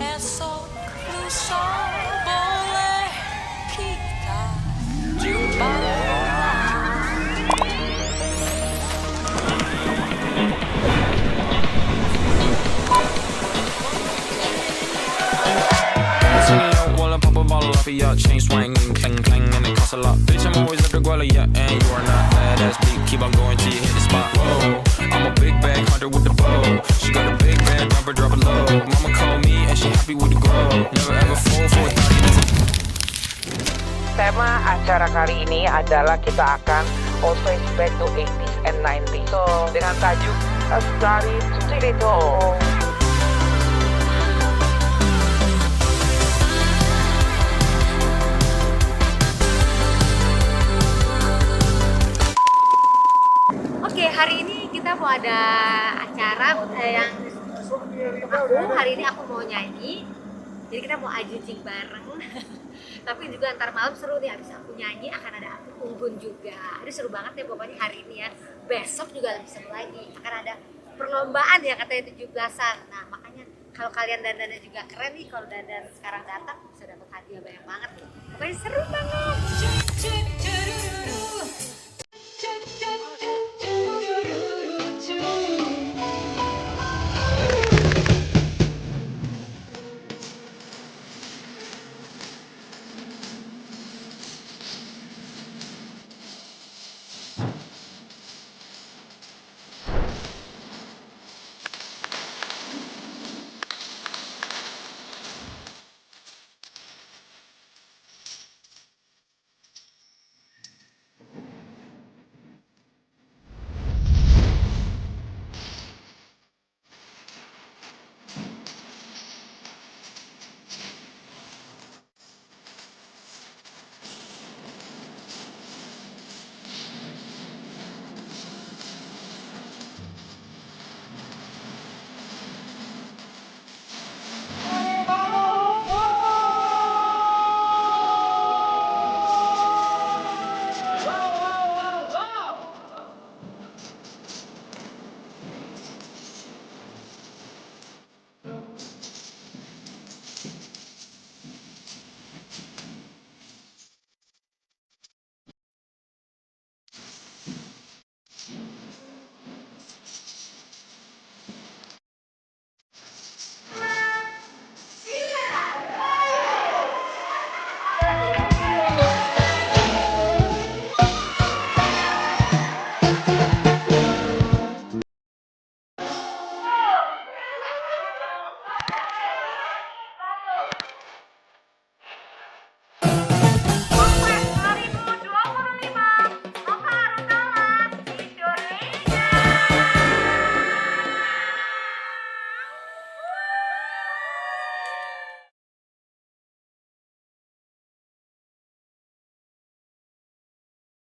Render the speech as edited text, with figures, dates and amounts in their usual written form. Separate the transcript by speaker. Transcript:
Speaker 1: esok lusa boleh kita jumpa.
Speaker 2: Chain swinging, clang clang, and it costs a lot. Bitch, I'm always after Guala, yeah, and you are not badass beat. Keep on going till you hit the spot. Whoa, I'm a big bag hunter with the bow. She got a big bag, never drop it low. Mama call me and she happy with the grow. Never ever fall for a thotty, that's a...
Speaker 3: Tema acara kali ini adalah kita akan always back to 80s and 90s. So, dengan tajuk A Story to Be Told.
Speaker 4: Oke, hari ini kita mau ada acara yang hari ini aku mau nyanyi. Jadi kita mau ajujing bareng. Tapi juga antar malam seru nih, habis aku nyanyi akan ada aku unggun juga. Ini seru banget ya pokoknya hari ini ya. Besok juga lebih seru lagi. Akan ada perlombaan ya katanya 17-an. Nah, makanya kalau kalian dandannya juga keren nih, kalau dandan sekarang datang bisa dapat hadiah banyak banget nih. Pokoknya seru banget.